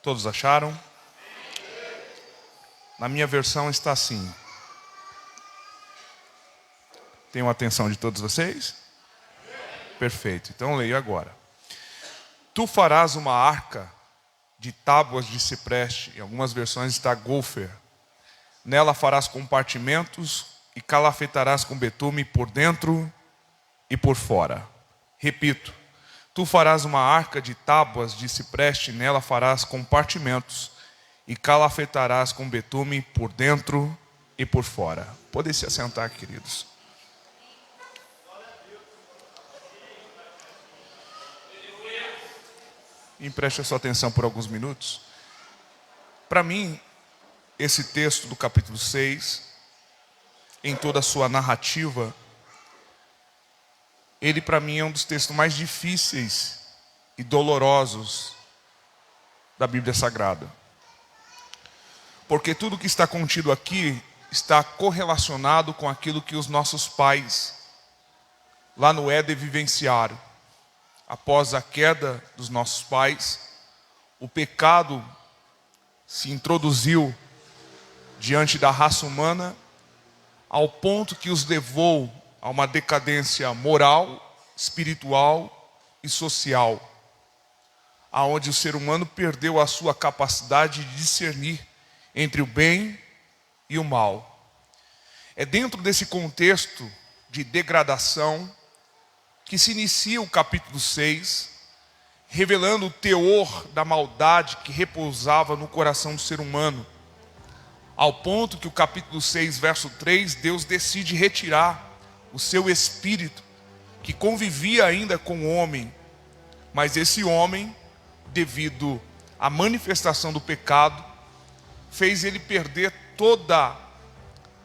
Todos acharam? Na minha versão está assim. Tenham atenção de todos vocês? Perfeito, então leio agora. Tu farás uma arca de tábuas de cipreste, em algumas versões está gofer. Nela farás compartimentos e calafetarás com betume por dentro e por fora. Repito, tu farás uma arca de tábuas de cipreste, nela farás compartimentos e calafetarás com betume por dentro e por fora. Podem se assentar, queridos. E preste a sua atenção por alguns minutos. Para mim, esse texto do capítulo 6, em toda a sua narrativa, ele para mim é um dos textos mais difíceis e dolorosos da Bíblia Sagrada. Porque tudo que está contido aqui está correlacionado com aquilo que os nossos pais lá no Éden vivenciaram. Após a queda dos nossos pais, o pecado se introduziu diante da raça humana ao ponto que os levou a uma decadência moral, espiritual e social, aonde o ser humano perdeu a sua capacidade de discernir entre o bem e o mal. É dentro desse contexto de degradação que se inicia o capítulo 6, revelando o teor da maldade que repousava no coração do ser humano, ao ponto que o capítulo 6, verso 3, Deus decide retirar o seu espírito, que convivia ainda com o homem, mas esse homem, devido à manifestação do pecado, fez ele perder toda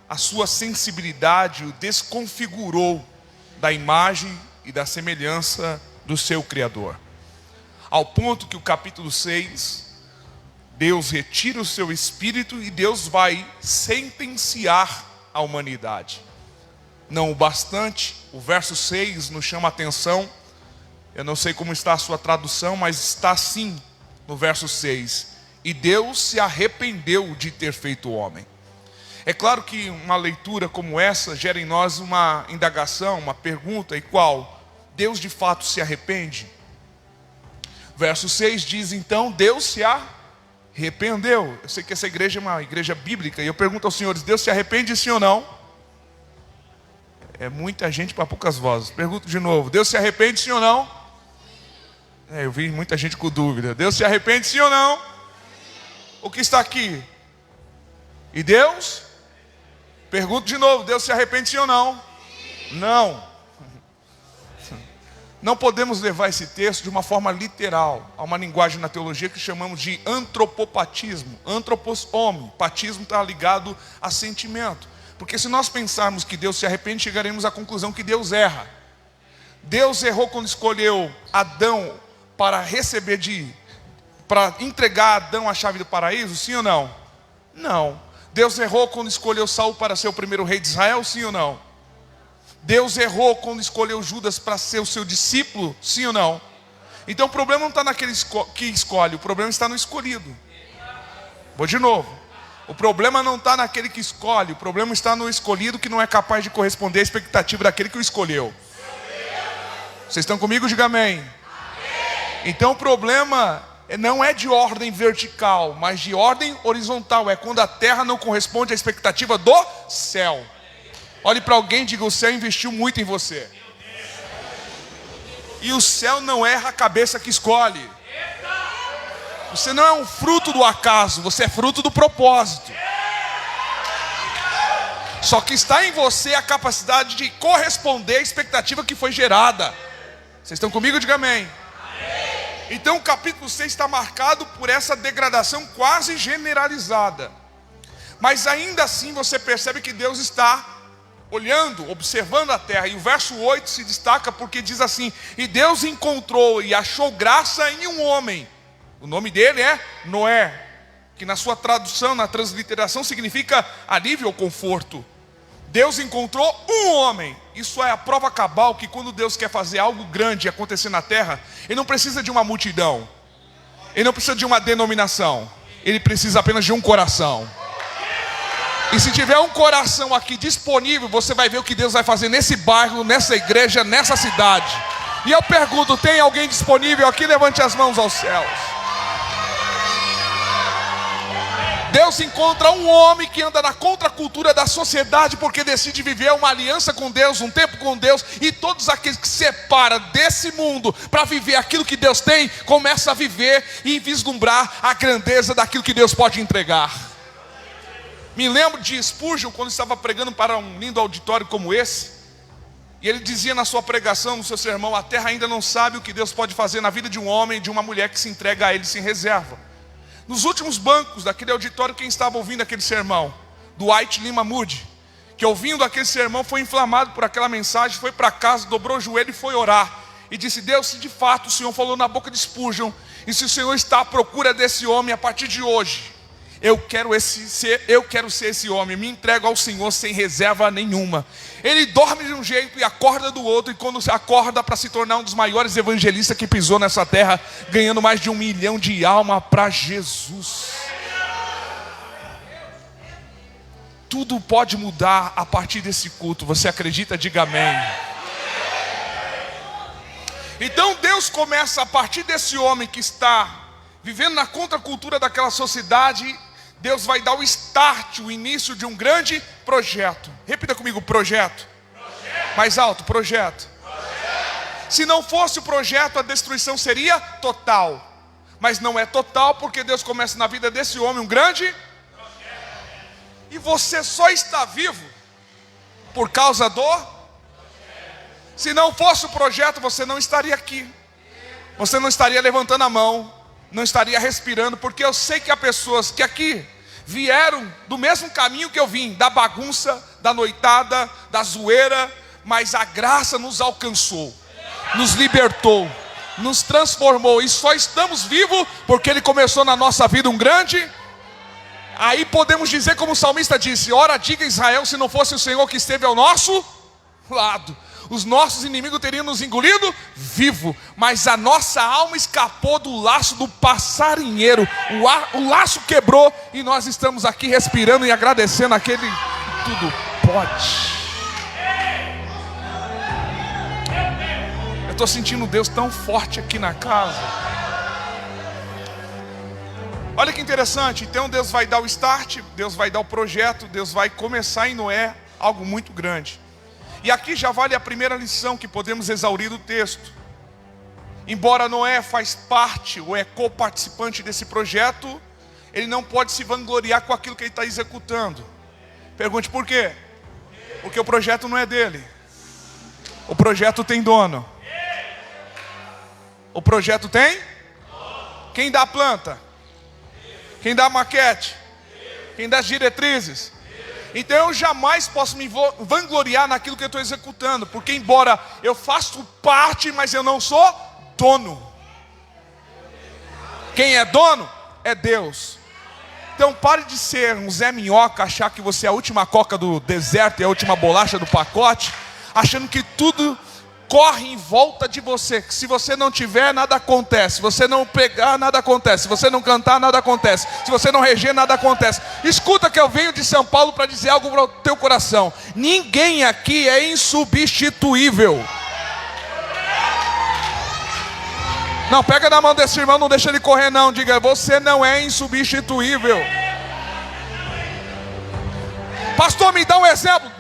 a sua sensibilidade, o desconfigurou da imagem e da semelhança do seu Criador. Ao ponto que o capítulo 6, Deus retira o seu espírito e Deus vai sentenciar a humanidade. Não o bastante, o verso 6 nos chama a atenção. Eu não sei como está a sua tradução, mas está assim no verso 6. E Deus se arrependeu de ter feito o homem. É claro que uma leitura como essa gera em nós uma indagação, uma pergunta, e qual? Deus de fato se arrepende? Verso 6 diz então, Deus se arrependeu. Eu sei que essa igreja é uma igreja bíblica, e eu pergunto aos senhores, Deus se arrepende sim ou não? É muita gente para poucas vozes. Pergunto de novo, Deus se arrepende sim ou não? Eu vi muita gente com dúvida. Deus se arrepende sim ou não? O que está aqui? E Deus? Pergunto de novo, Deus se arrepende sim ou não? Não. Não podemos levar esse texto de uma forma literal. Há uma linguagem na teologia que chamamos de antropopatismo. Antropos, homem. Patismo está ligado a sentimento. Porque se nós pensarmos que Deus se arrepende, chegaremos à conclusão que Deus erra. Deus errou quando escolheu Adão para entregar a Adão a chave do paraíso, sim ou não? Não. Deus errou quando escolheu Saul para ser o primeiro rei de Israel, sim ou não? Deus errou quando escolheu Judas para ser o seu discípulo, sim ou não? Então o problema não está naquele que escolhe, o problema está no escolhido. Vou de novo. O problema não está naquele que escolhe, o problema está no escolhido que não é capaz de corresponder à expectativa daquele que o escolheu. Vocês estão comigo? Diga amém. Então o problema não é de ordem vertical, mas de ordem horizontal. É quando a terra não corresponde à expectativa do céu. Olhe para alguém e diga, o céu investiu muito em você. E o céu não erra a cabeça que escolhe. Você não é um fruto do acaso, você é fruto do propósito. Só que está em você a capacidade de corresponder à expectativa que foi gerada. Vocês estão comigo? Diga amém. Então o capítulo 6 está marcado por essa degradação quase generalizada. Mas ainda assim você percebe que Deus está olhando, observando a terra. E o verso 8 se destaca porque diz assim: e Deus encontrou e achou graça em um homem. O nome dele é Noé, que na sua tradução, na transliteração, significa alívio ou conforto. Deus encontrou um homem. Isso é a prova cabal que quando Deus quer fazer algo grande acontecer na terra, Ele não precisa de uma multidão. Ele não precisa de uma denominação. Ele precisa apenas de um coração. E se tiver um coração aqui disponível, você vai ver o que Deus vai fazer nesse bairro, nessa igreja, nessa cidade. E eu pergunto, tem alguém disponível aqui? Levante as mãos aos céus. Deus encontra um homem que anda na contracultura da sociedade, porque decide viver uma aliança com Deus, um tempo com Deus. E todos aqueles que se separam desse mundo para viver aquilo que Deus tem, começam a viver e vislumbrar a grandeza daquilo que Deus pode entregar. Me lembro de Spurgeon, quando estava pregando para um lindo auditório como esse. E ele dizia na sua pregação, no seu sermão: a terra ainda não sabe o que Deus pode fazer na vida de um homem e de uma mulher que se entrega a Ele sem reserva. Nos últimos bancos daquele auditório, quem estava ouvindo aquele sermão? Dwight Lima Moody, que ouvindo aquele sermão foi inflamado por aquela mensagem, foi para casa, dobrou o joelho e foi orar. E disse: Deus, se de fato o Senhor falou na boca de Spurgeon, e se o Senhor está à procura desse homem a partir de hoje, eu quero ser esse homem, me entrego ao Senhor sem reserva nenhuma. Ele dorme de um jeito e acorda do outro, e quando se acorda para se tornar um dos maiores evangelistas que pisou nessa terra, ganhando mais de 1 milhão de almas para Jesus. Tudo pode mudar a partir desse culto. Você acredita? Diga amém. Então Deus começa a partir desse homem que está vivendo na contracultura daquela sociedade. Deus vai dar o start, o início de um grande projeto. Repita comigo: projeto. Mais alto: projeto. Se não fosse o projeto, a destruição seria total. Mas não é total, porque Deus começa na vida desse homem um grande projeto. E você só está vivo por causa do projeto. Se não fosse o projeto, você não estaria aqui. Você não estaria levantando a mão, não estaria respirando, porque eu sei que há pessoas que aqui vieram do mesmo caminho que eu vim, da bagunça, da noitada, da zoeira, mas a graça nos alcançou, nos libertou, nos transformou, e só estamos vivos porque Ele começou na nossa vida um grande. Aí podemos dizer como o salmista disse: ora diga Israel, se não fosse o Senhor que esteve ao nosso lado, os nossos inimigos teriam nos engolido vivo, mas a nossa alma escapou do laço do passarinheiro. O laço quebrou e nós estamos aqui respirando e agradecendo aquele que tudo pode. Eu estou sentindo Deus tão forte aqui na casa. Olha que interessante. Então Deus vai dar o start, Deus vai dar o projeto, Deus vai começar em Noé algo muito grande. E aqui já vale a primeira lição que podemos exaurir do texto. Embora Noé faz parte ou é coparticipante desse projeto, ele não pode se vangloriar com aquilo que ele está executando. Pergunte por quê? Porque o projeto não é dele. O projeto tem dono. O projeto tem? Quem dá a planta? Quem dá a maquete? Quem dá as diretrizes? Então eu jamais posso me vangloriar naquilo que eu estou executando, porque embora eu faço parte, mas eu não sou dono. Quem é dono é Deus. Então pare de ser um Zé Minhoca, achar que você é a última coca do deserto e a última bolacha do pacote, achando que tudo corre em volta de você, que se você não tiver, nada acontece. Se você não pegar, nada acontece. Se você não cantar, nada acontece. Se você não reger, nada acontece. Escuta que eu venho de São Paulo para dizer algo para o teu coração. Ninguém aqui é insubstituível. Não, pega na mão desse irmão, não deixa ele correr não. Diga: você não é insubstituível. Pastor, me dá um exemplo.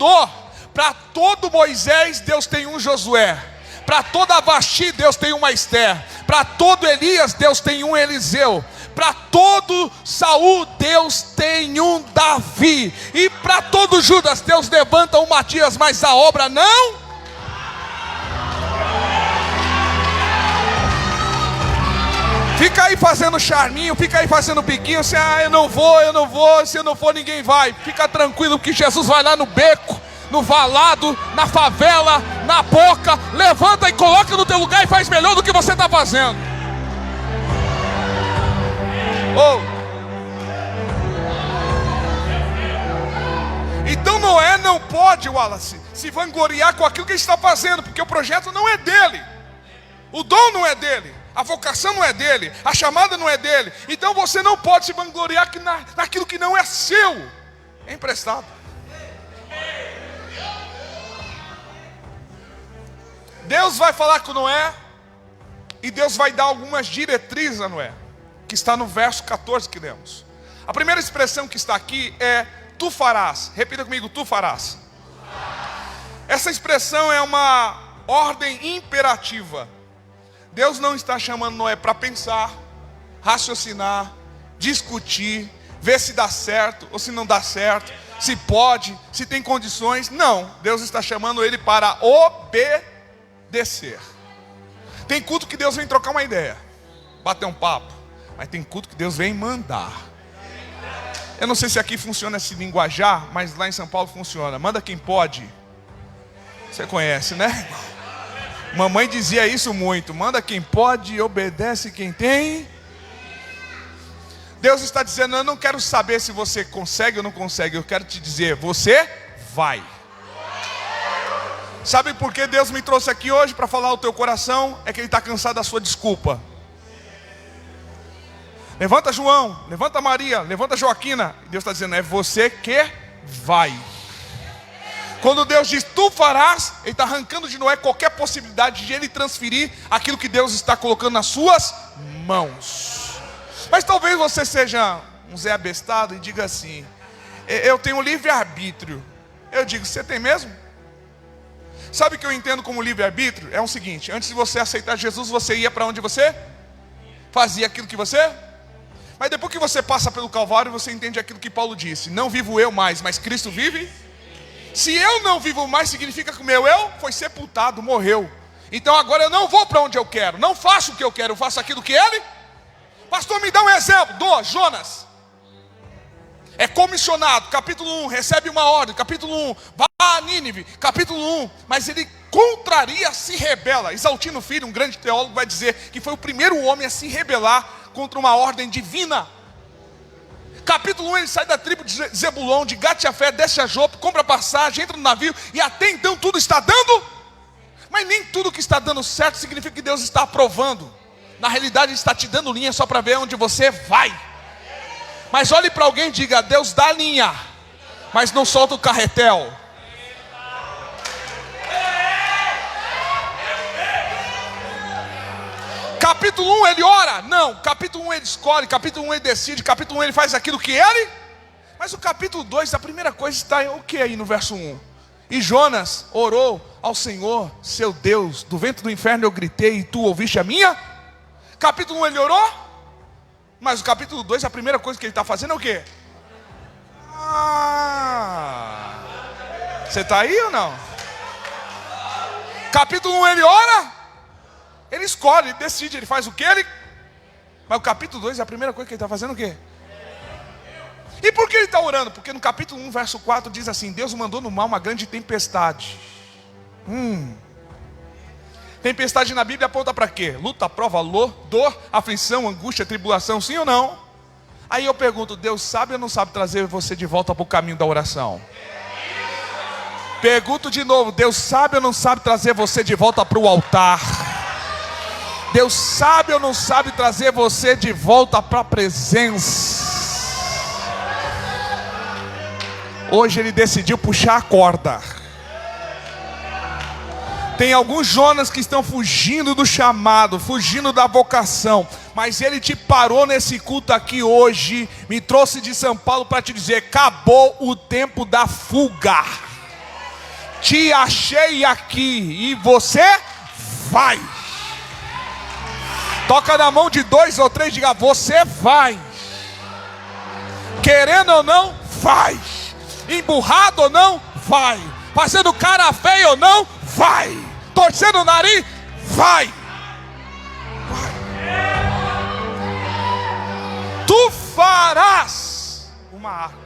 Para todo Moisés, Deus tem um Josué. Para toda Vasti, Deus tem uma Esther. Para todo Elias, Deus tem um Eliseu. Para todo Saul, Deus tem um Davi. E para todo Judas, Deus levanta um Matias. Mas a obra não. Fica aí fazendo charminho, fica aí fazendo biquinho. Assim: eu não vou, se eu não for ninguém vai. Fica tranquilo que Jesus vai lá no beco, no valado, na favela, na boca, levanta e coloca no teu lugar e faz melhor do que você está fazendo. Então Noé não pode, Wallace, se vangloriar com aquilo que ele está fazendo, porque o projeto não é dele, o dom não é dele, A vocação não é dele, a chamada não é dele. Então você não pode se vangloriar naquilo que não é seu, é emprestado. Deus vai falar com Noé, e Deus vai dar algumas diretrizes a Noé, que está no verso 14 que lemos. A primeira expressão que está aqui é tu farás. Repita comigo, tu farás. Essa expressão é uma ordem imperativa. Deus não está chamando Noé para pensar, raciocinar, discutir, ver se dá certo ou se não dá certo, se pode, se tem condições. Não, Deus está chamando ele para obedecer. Tem culto que Deus vem trocar uma ideia, bater um papo, mas tem culto que Deus vem mandar. Eu não sei se aqui funciona esse linguajar, mas lá em São Paulo funciona. Manda quem pode. Você conhece, né? Mamãe dizia isso muito. Manda quem pode e obedece quem tem. Deus está dizendo, eu não quero saber se você consegue ou não consegue. Eu quero te dizer, você vai. Sabe por que Deus me trouxe aqui hoje para falar ao teu coração? É que Ele está cansado da sua desculpa. Levanta João, levanta Maria, levanta Joaquina. E Deus está dizendo, é você que vai. Quando Deus diz, tu farás, Ele está arrancando de Noé qualquer possibilidade de ele transferir aquilo que Deus está colocando nas suas mãos. Mas talvez você seja um Zé abestado e diga assim, eu tenho livre-arbítrio. Eu digo, você tem mesmo? Sabe o que eu entendo como livre-arbítrio? É o seguinte, antes de você aceitar Jesus, você ia para onde você? Fazia aquilo que você? Mas depois que você passa pelo Calvário, você entende aquilo que Paulo disse, não vivo eu mais, mas Cristo vive. Se eu não vivo mais, significa que o meu eu foi sepultado, morreu. Então agora eu não vou para onde eu quero, não faço o que eu quero, eu faço aquilo que ele. Pastor, me dá um exemplo. Jonas é comissionado, capítulo 1, recebe uma ordem, capítulo 1, vá a Nínive, capítulo 1, mas ele contraria, se rebela. Exaltino Filho, um grande teólogo, vai dizer que foi o primeiro homem a se rebelar contra uma ordem divina. Capítulo 1, ele sai da tribo de Zebulon, de Gat-Jafé, desce a Jope, compra passagem, entra no navio, e até então tudo está dando, mas nem tudo que está dando certo significa que Deus está aprovando. Na realidade Ele está te dando linha só para ver onde você vai. Mas olhe para alguém e diga, Deus dá linha, mas não solta o carretel. Capítulo 1 ele ora? Não. Capítulo 1 ele escolhe, capítulo 1 ele decide, capítulo 1 ele faz aquilo que ele. Mas o capítulo 2, a primeira coisa está o que aí no verso 1? E Jonas orou ao Senhor, seu Deus, do ventre do inferno eu gritei e tu ouviste a minha? Capítulo 1 ele orou? Mas o capítulo 2, a primeira coisa que ele está fazendo é o quê? Você está aí ou não? Capítulo 1 ele ora? Ele escolhe, ele decide, ele faz o que ele. Mas o capítulo 2, a primeira coisa que ele está fazendo é o quê? E por que ele está orando? Porque no capítulo 1, verso 4 diz assim, Deus mandou no mar uma grande tempestade. Tempestade na Bíblia aponta para quê? Luta, prova, dor, aflição, angústia, tribulação, sim ou não? Aí eu pergunto, Deus sabe ou não sabe trazer você de volta para o caminho da oração? Pergunto de novo, Deus sabe ou não sabe trazer você de volta para o altar? Deus sabe ou não sabe trazer você de volta para a presença? Hoje Ele decidiu puxar a corda. Tem alguns Jonas que estão fugindo do chamado, fugindo da vocação, mas Ele te parou nesse culto aqui hoje, me trouxe de São Paulo para te dizer, acabou o tempo da fuga. Te achei aqui e você vai. Toca na mão de 2 ou 3, diga, você vai. Querendo ou não, vai. Emburrado ou não, vai. Fazendo cara feia ou não, vai. Torcendo o nariz, vai. Vai. Tu farás uma arca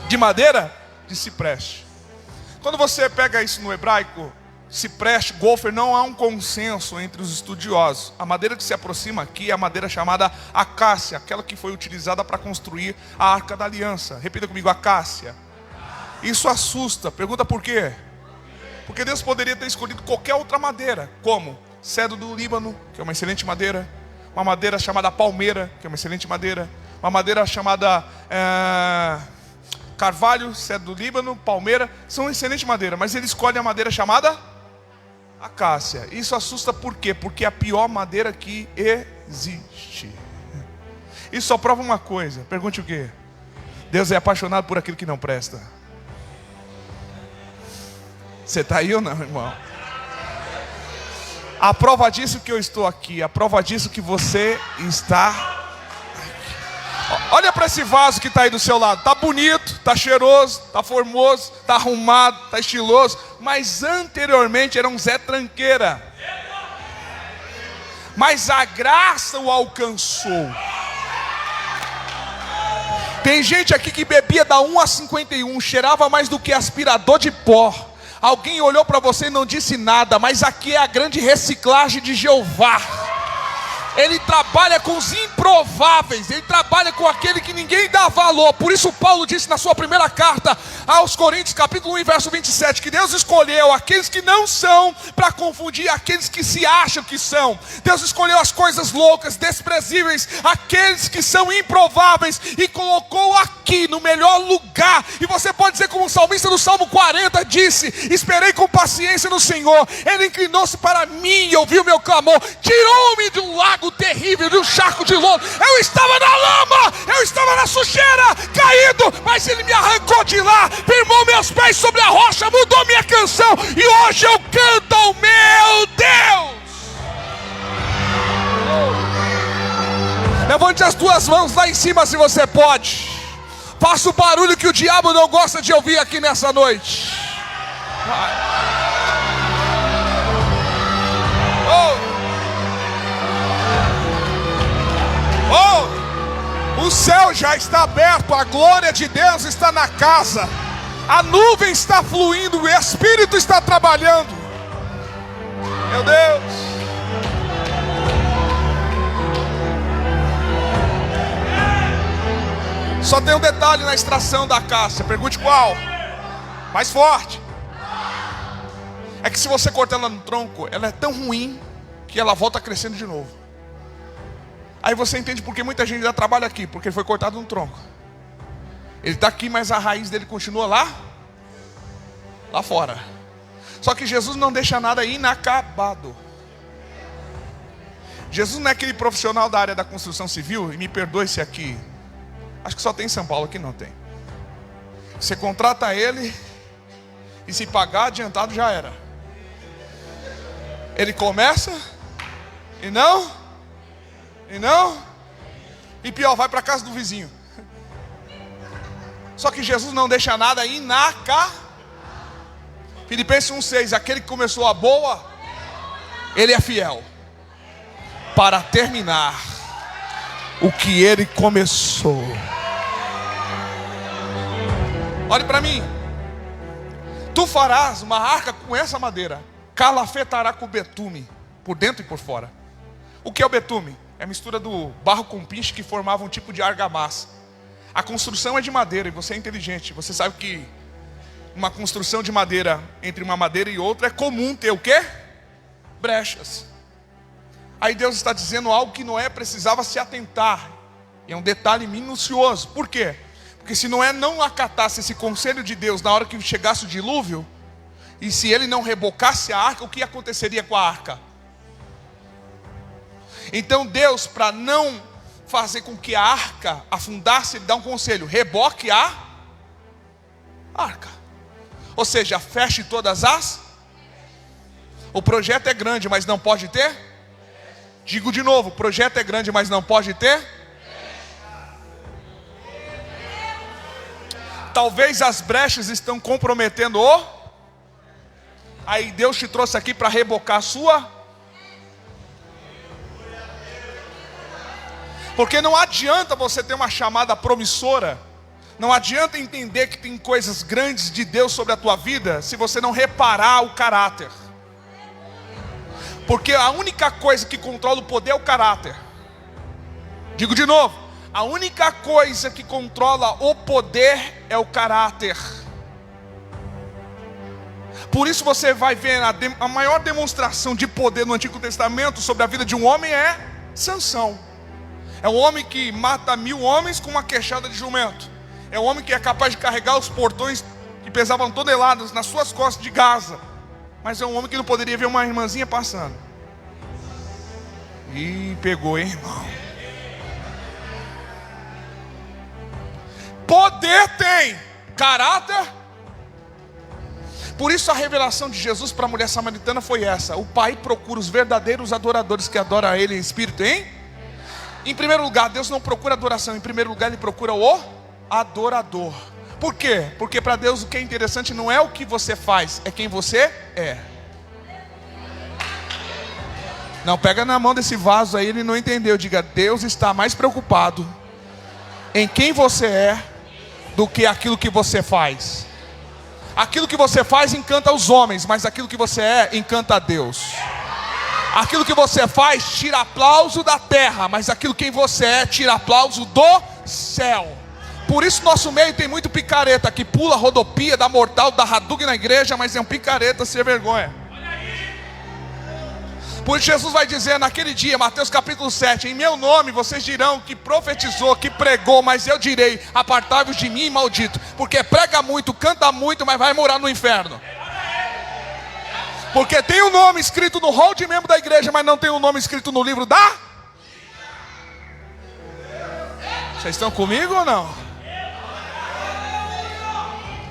de madeira de cipreste. Quando você pega isso no hebraico, cipreste, gofer, não há um consenso entre os estudiosos. A madeira que se aproxima aqui é a madeira chamada acácia, aquela que foi utilizada para construir a Arca da Aliança. Repita comigo, acácia. Isso assusta. Pergunta por quê? Porque Deus poderia ter escolhido qualquer outra madeira. Como? cedro do Líbano, que é uma excelente madeira. Uma madeira chamada palmeira, que é uma excelente madeira. Uma madeira chamada carvalho, cedro do Líbano, palmeira. São excelente madeira, mas ele escolhe a madeira chamada acácia. Isso assusta por quê? Porque é a pior madeira que existe. Isso só prova uma coisa. Pergunte o quê? Deus é apaixonado por aquilo que não presta. Você está aí ou não, irmão? A prova disso que eu estou aqui. A prova disso que você está aqui. Olha para esse vaso que está aí do seu lado. Está bonito, está cheiroso, está formoso, está arrumado, está estiloso. Mas anteriormente era um Zé Tranqueira. Mas a graça o alcançou. Tem gente aqui que bebia da 1 a 51, cheirava mais do que aspirador de pó. Alguém olhou para você e não disse nada, mas aqui é a grande reciclagem de Jeová. Ele trabalha com os improváveis, ele trabalha com aquele que ninguém dá valor. Por isso Paulo disse na sua primeira carta aos Coríntios, capítulo 1, verso 27, que Deus escolheu aqueles que não são para confundir aqueles que se acham que são. Deus escolheu as coisas loucas, desprezíveis, aqueles que são improváveis, e colocou aqui no melhor lugar. E você pode dizer como o salmista do Salmo 40 disse: esperei com paciência no Senhor, Ele inclinou-se para mim e ouviu meu clamor, tirou-me de um lago terrível, de um charco de lodo. Eu estava na lama, eu estava na sujeira, caído, mas Ele me arrancou de lá, firmou meus pés sobre a rocha, mudou minha canção, e hoje eu canto ao meu Deus. Levante as duas mãos lá em cima se você pode. Faça o barulho que o diabo não gosta de ouvir aqui nessa noite. O céu já está aberto, a glória de Deus está na casa, a nuvem está fluindo, o Espírito está trabalhando. Meu Deus. Só tem um detalhe na extração da acácia. Pergunte qual? Mais forte. É que se você cortar ela no tronco, ela é tão ruim que ela volta crescendo de novo. Aí você entende porque muita gente ainda trabalha aqui, porque ele foi cortado no tronco. Ele está aqui, mas a raiz dele continua lá fora. Só que Jesus não deixa nada inacabado. Jesus não é aquele profissional da área da construção civil, e me perdoe se aqui, acho que só tem em São Paulo, aqui não tem. Você contrata ele, e se pagar adiantado já era. Ele começa, e pior, vai para a casa do vizinho. Só que Jesus não deixa nada inacabado. Filipenses 1,6, aquele que começou a boa, Ele é fiel para terminar o que Ele começou. Olhe para mim. Tu farás uma arca com essa madeira, calafetará com betume, por dentro e por fora. O que é o betume? É a mistura do barro com pinche que formava um tipo de argamassa. A construção é de madeira, e você é inteligente, você sabe que uma construção de madeira, entre uma madeira e outra, é comum ter o quê? Brechas. Aí Deus está dizendo algo que Noé precisava se atentar, e é um detalhe minucioso. Por quê? Porque se Noé não acatasse esse conselho de Deus na hora que chegasse o dilúvio, e se ele não rebocasse a arca, o que aconteceria com a arca? Então Deus, para não fazer com que a arca afundasse, Ele dá um conselho: reboque a arca. Ou seja, feche todas as. O projeto é grande, mas não pode ter. Digo de novo, o projeto é grande, mas não pode ter. Talvez as brechas estão comprometendo o. Aí Deus te trouxe aqui para rebocar a sua. Porque não adianta você ter uma chamada promissora, não adianta entender que tem coisas grandes de Deus sobre a tua vida, se você não reparar o caráter. Porque a única coisa que controla o poder é o caráter. Digo de novo, a única coisa que controla o poder é o caráter. Por isso você vai ver a maior demonstração de poder no Antigo Testamento sobre a vida de um homem é Sansão. É um homem que mata 1000 homens com uma queixada de jumento. É um homem que é capaz de carregar os portões que pesavam toneladas nas suas costas de Gaza. Mas é um homem que não poderia ver uma irmãzinha passando. E pegou, hein, irmão? Poder tem, caráter. Por isso a revelação de Jesus para a mulher samaritana foi essa: o Pai procura os verdadeiros adoradores que adoram a Ele em espírito, hein? Em primeiro lugar, Deus não procura adoração. Em primeiro lugar, Ele procura o adorador. Por quê? Porque para Deus o que é interessante não é o que você faz, é quem você é. Não, pega na mão desse vaso aí, ele não entendeu. Diga: Deus está mais preocupado em quem você é do que aquilo que você faz. Aquilo que você faz encanta os homens, mas aquilo que você é encanta a Deus. Aquilo que você faz tira aplauso da terra, mas aquilo que você é tira aplauso do céu. Por isso nosso meio tem muito picareta que pula, rodopia, dá mortal, dá Hadouken na igreja, mas é um picareta sem vergonha. Por isso Jesus vai dizer naquele dia, Mateus capítulo 7, em meu nome vocês dirão que profetizou, que pregou, mas eu direi: apartai-vos de mim, maldito. Porque prega muito, canta muito, mas vai morar no inferno. Porque tem um nome escrito no rol de membro da igreja, mas não tem um nome escrito no livro da... Vocês estão comigo ou não?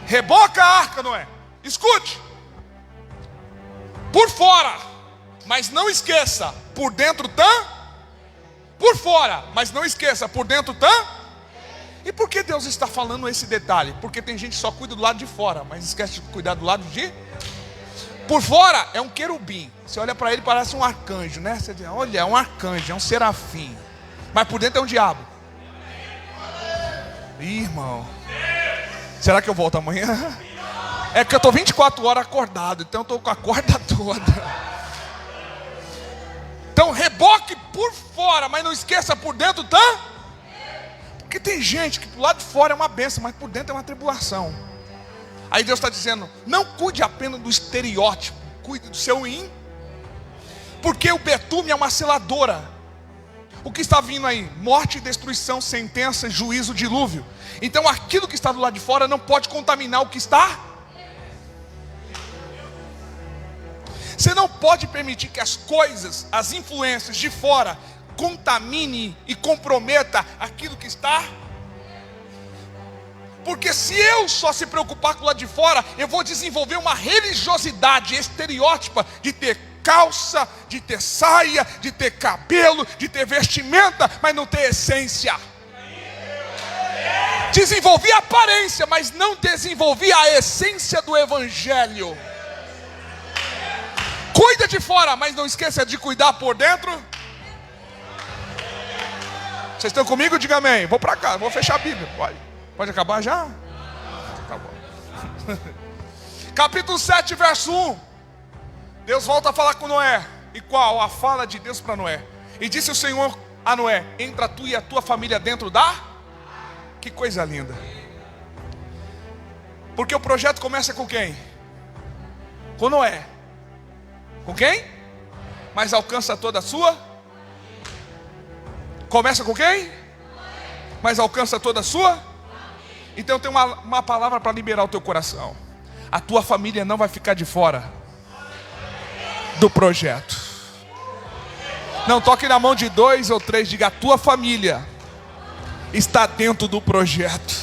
Reboca a arca, não é? Escute. Por fora, mas não esqueça, por dentro por fora, mas não esqueça, por dentro E por que Deus está falando esse detalhe? Porque tem gente que só cuida do lado de fora, mas esquece de cuidar do lado de... Por fora é um querubim. Você olha para ele, parece um arcanjo, né? Você diz: olha, é um arcanjo, é um serafim. Mas por dentro é um diabo. Ih, irmão, será que eu volto amanhã? É que eu estou 24 horas acordado, então eu estou com a corda toda. Então reboque por fora, mas não esqueça, por dentro Porque tem gente que do lado de fora é uma bênção, mas por dentro é uma tribulação. Aí Deus está dizendo: não cuide apenas do estereótipo, cuide do seu porque o betume é uma seladora. O que está vindo aí? Morte, destruição, sentença, juízo, dilúvio. Então aquilo que está do lado de fora não pode contaminar o que está. Você não pode permitir que as coisas, as influências de fora contamine e comprometa aquilo que está. Porque se eu só se preocupar com o lado de fora, eu vou desenvolver uma religiosidade estereótipa de ter calça, de ter saia, de ter cabelo, de ter vestimenta, mas não ter essência. Desenvolvi a aparência, mas não desenvolvi a essência do evangelho. Cuida de fora, mas não esqueça de cuidar por dentro. Vocês estão comigo? Diga amém. Vou para cá, vou fechar a Bíblia. Pode acabar já? Tá bom. Capítulo 7, verso 1. Deus volta a falar com Noé. E qual a fala de Deus para Noé? E disse o Senhor a Noé: entra tu e a tua família dentro da... Que coisa linda. Porque o projeto começa com quem? Com Noé. Com quem? Mas alcança toda a sua... Começa com quem? Mas alcança toda a sua... Então tem uma palavra para liberar o teu coração. A tua família não vai ficar de fora do projeto. Não, toque na mão de 2 ou 3, diga: a tua família está dentro do projeto.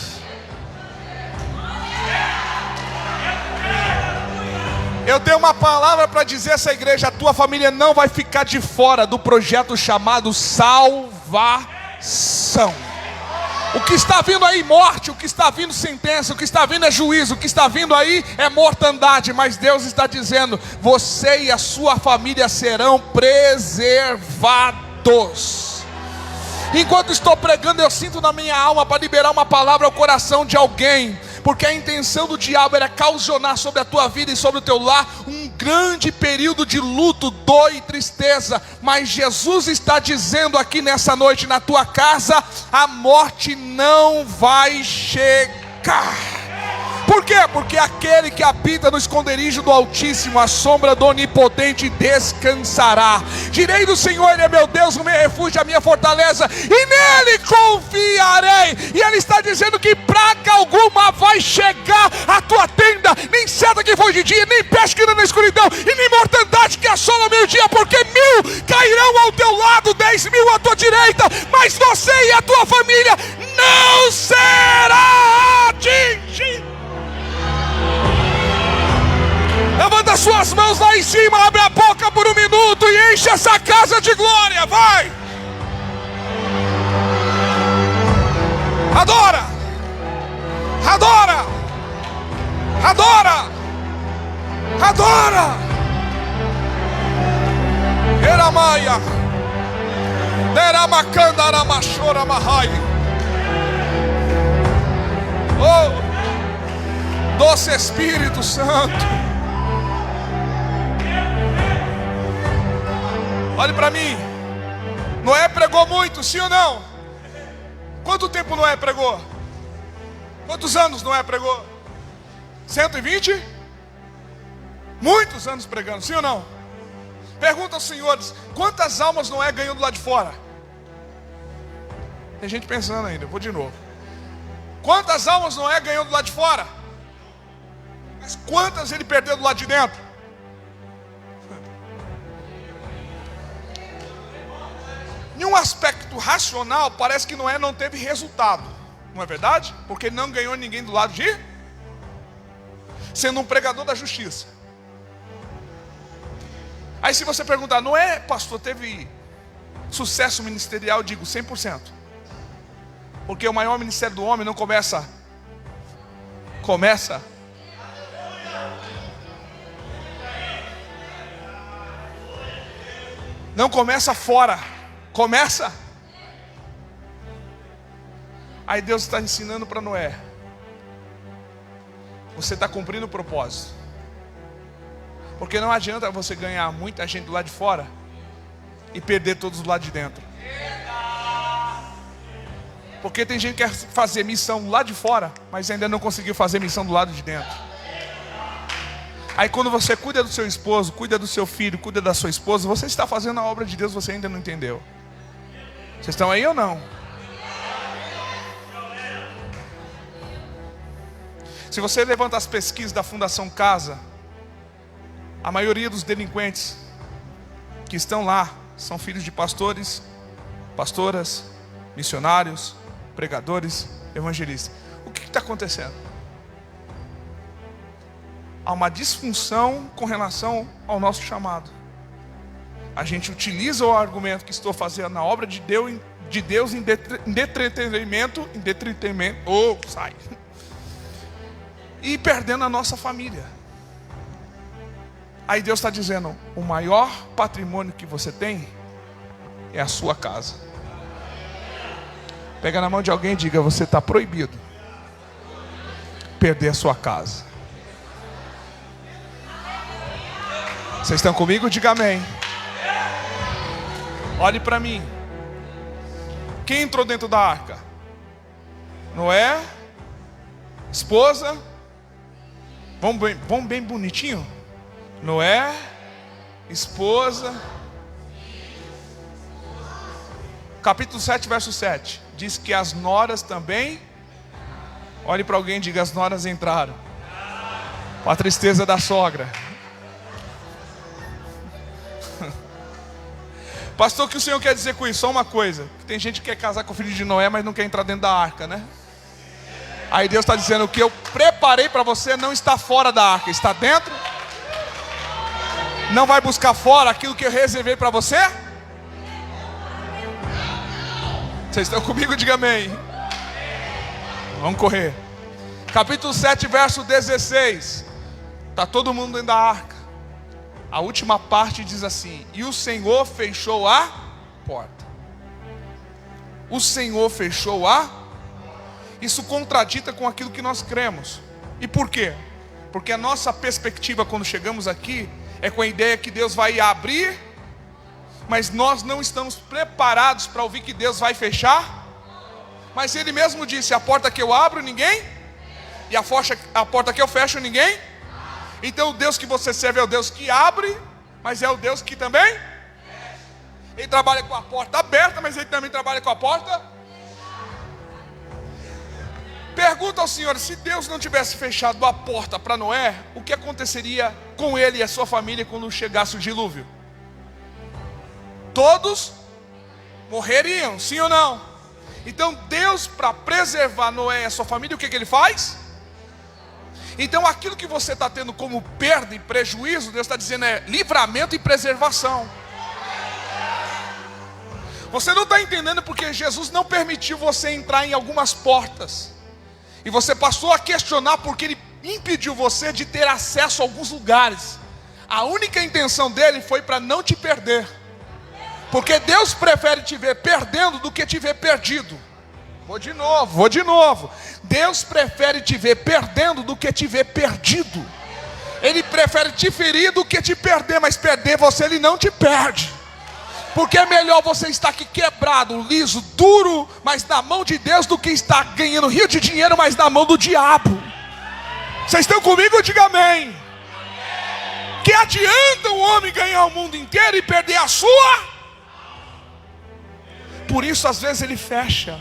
Eu tenho uma palavra para dizer a essa igreja: a tua família não vai ficar de fora do projeto chamado salvação. O que está vindo aí, morte, o que está vindo, sentença, o que está vindo é juízo, o que está vindo aí é mortandade. Mas Deus está dizendo: você e a sua família serão preservados. Enquanto estou pregando, eu sinto na minha alma para liberar uma palavra ao coração de alguém. Porque a intenção do diabo era causar sobre a tua vida e sobre o teu lar um grande período de luto, dor e tristeza. Mas Jesus está dizendo aqui nessa noite: na tua casa a morte não vai chegar. Por quê? Porque aquele que habita no esconderijo do Altíssimo, a sombra do Onipotente descansará. Direi do Senhor, Ele é meu Deus, o meu refúgio, a minha fortaleza, e nele confiarei. E Ele está dizendo que praga alguma vai chegar à tua tenda, nem seta que foi de dia, nem peste que anda na escuridão, e nem mortandade que assola ao meio-dia, porque 1000 cairão ao teu lado, 10.000 à tua direita, mas você e a tua família não será atingido. Levanta suas mãos lá em cima, abre a boca por 1 minuto e enche essa casa de glória, vai! Adora! Adora! Adora! Adora! Eramaia! Deramakanda aramachora mahai. Oh! Doce Espírito Santo! Olhe para mim. Noé pregou muito, sim ou não? Quanto tempo Noé pregou? Quantos anos Noé pregou? 120? Muitos anos pregando, sim ou não? Pergunta aos senhores: quantas almas Noé ganhou do lado de fora? Tem gente pensando ainda, eu vou de novo. Quantas almas Noé ganhou do lado de fora? Mas quantas ele perdeu do lado de dentro? Em um aspecto racional, parece que Noé não teve resultado, não é verdade? Porque ele não ganhou ninguém do lado de, sendo um pregador da justiça. Aí se você perguntar, Noé, pastor, teve sucesso ministerial? Eu digo 100%. Porque o maior ministério do homem não começa não começa fora, começa. Aí Deus está ensinando para Noé: você está cumprindo o propósito. Porque não adianta você ganhar muita gente do lado de fora e perder todos do lado de dentro. Porque tem gente que quer fazer missão do lado de fora, mas ainda não conseguiu fazer missão do lado de dentro. Aí quando você cuida do seu esposo, cuida do seu filho, cuida da sua esposa, você está fazendo a obra de Deus, você ainda não entendeu. Vocês estão aí ou não? Se você levanta as pesquisas da Fundação Casa, a maioria dos delinquentes que estão lá são filhos de pastores, pastoras, missionários, pregadores, evangelistas. O que está acontecendo? Há uma disfunção com relação ao nosso chamado. A gente utiliza o argumento que estou fazendo na obra de Deus em detrimento, sai. E perdendo a nossa família. Aí Deus está dizendo: o maior patrimônio que você tem é a sua casa. Pega na mão de alguém e diga: você está proibido perder a sua casa. Vocês estão comigo? Diga amém. Olhe para mim. Quem entrou dentro da arca? Noé, esposa. Vamos bem bonitinho. Noé, esposa. Capítulo 7, verso 7. Diz que as noras também. Olhe para alguém e diga: as noras entraram. Com a tristeza da sogra. Pastor, o que o Senhor quer dizer com isso? Só uma coisa: tem gente que quer casar com o filho de Noé, mas não quer entrar dentro da arca, né? Aí Deus está dizendo: o que eu preparei para você não está fora da arca, está dentro. Não vai buscar fora aquilo que eu reservei para você? Vocês estão comigo? Diga amém. Vamos correr. Capítulo 7, verso 16. Está todo mundo dentro da arca. A última parte diz assim: e o Senhor fechou a porta. O Senhor fechou a. Isso contradita com aquilo que nós cremos. E por quê? Porque a nossa perspectiva quando chegamos aqui é com a ideia que Deus vai abrir, mas nós não estamos preparados para ouvir que Deus vai fechar. Mas Ele mesmo disse: a porta que eu abro ninguém. E a porta que eu fecho, ninguém. Então o Deus que você serve é o Deus que abre, mas é o Deus que também. Ele trabalha com a porta aberta, mas ele também trabalha com a porta. Pergunta ao Senhor: se Deus não tivesse fechado a porta para Noé, o que aconteceria com ele e a sua família quando chegasse o dilúvio? Todos morreriam, sim ou não? Então Deus, para preservar Noé e a sua família, o que ele faz? Então aquilo que você está tendo como perda e prejuízo, Deus está dizendo é livramento e preservação. Você não está entendendo porque Jesus não permitiu você entrar em algumas portas. E você passou a questionar porque Ele impediu você de ter acesso a alguns lugares. A única intenção dele foi para não te perder. Porque Deus prefere te ver perdendo do que te ver perdido. Vou de novo. Deus prefere te ver perdendo do que te ver perdido. Ele prefere te ferir do que te perder. Mas perder você, Ele não te perde. Porque é melhor você estar aqui quebrado, liso, duro, mas na mão de Deus, do que estar ganhando rio de dinheiro, mas na mão do diabo. Vocês estão comigo? Diga amém. Que adianta um homem ganhar o mundo inteiro e perder a sua? Por isso às vezes ele fecha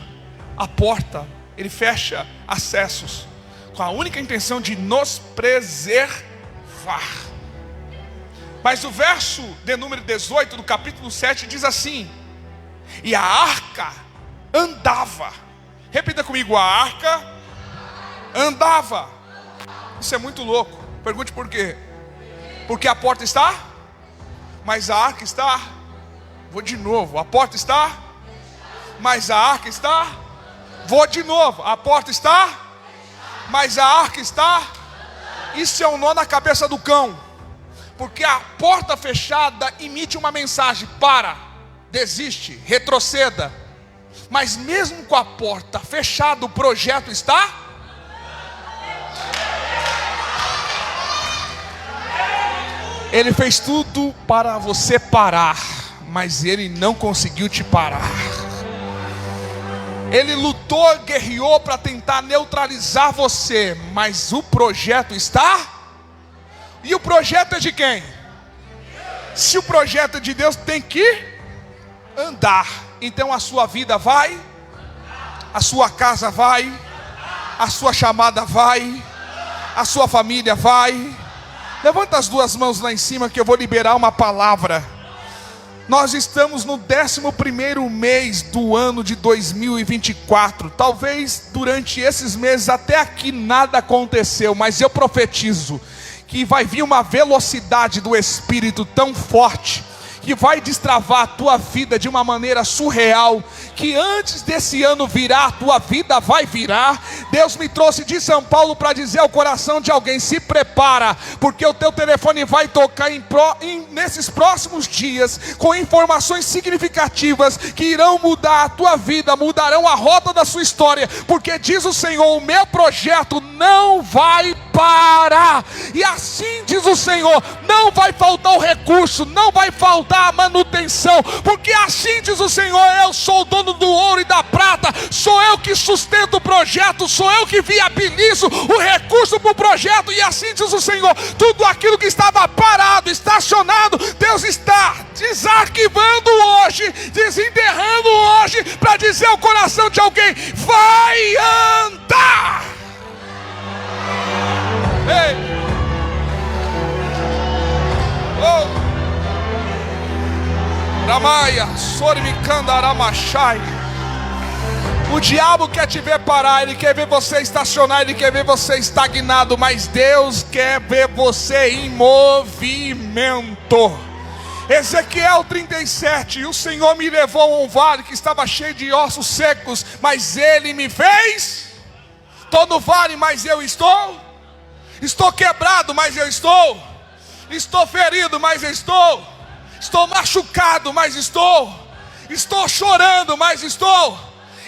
a porta, ele fecha acessos, com a única intenção de nos preservar. Mas o verso de número 18 do capítulo 7 diz assim: e a arca andava. Repita comigo: a arca andava. Isso é muito louco. Pergunte por quê? Porque a porta está, mas a arca está. Vou de novo. A porta está, mas a arca está. Vou de novo. A porta está, mas a arca está. Isso é um nó na cabeça do cão. Porque a porta fechada emite uma mensagem: para, desiste, retroceda. Mas mesmo com a porta fechada, o projeto está. Ele fez tudo para você parar, mas ele não conseguiu te parar. Ele lutou, guerreou para tentar neutralizar você, mas o projeto está. E o projeto é de quem? Se o projeto é de Deus, tem que andar. Então a sua vida vai, a sua casa vai, a sua chamada vai, a sua família vai. Levanta as duas mãos lá em cima que eu vou liberar uma palavra. Nós estamos no 11º mês do ano de 2024. Talvez durante esses meses até aqui nada aconteceu, mas eu profetizo que vai vir uma velocidade do Espírito tão forte, que vai destravar a tua vida de uma maneira surreal, que antes desse ano virar, a tua vida vai virar. Deus me trouxe de São Paulo para dizer ao coração de alguém: se prepara, porque o teu telefone vai tocar nesses próximos dias, com informações significativas, que irão mudar a tua vida, mudarão a rota da sua história, porque diz o Senhor: o meu projeto não vai parar. E assim diz o Senhor: não vai faltar o recurso, não vai faltar a manutenção, porque assim diz o Senhor: eu sou o dono do ouro e da prata, sou eu que sustento o projeto, sou eu que viabilizo o recurso para o projeto. E assim diz o Senhor: tudo aquilo que estava parado, estacionado, Deus está desarquivando hoje, desenterrando hoje, para dizer ao coração de alguém: vai andar. Ei! Oh! Ramaia, Sorimicanda Aramachai. O diabo quer te ver parar, ele quer ver você estacionar, ele quer ver você estagnado, mas Deus quer ver você em movimento. Ezequiel 37, e o Senhor me levou a um vale que estava cheio de ossos secos, mas Ele me fez. Estou no vale, mas eu estou quebrado, mas eu estou ferido, mas eu estou machucado, mas estou chorando, mas estou.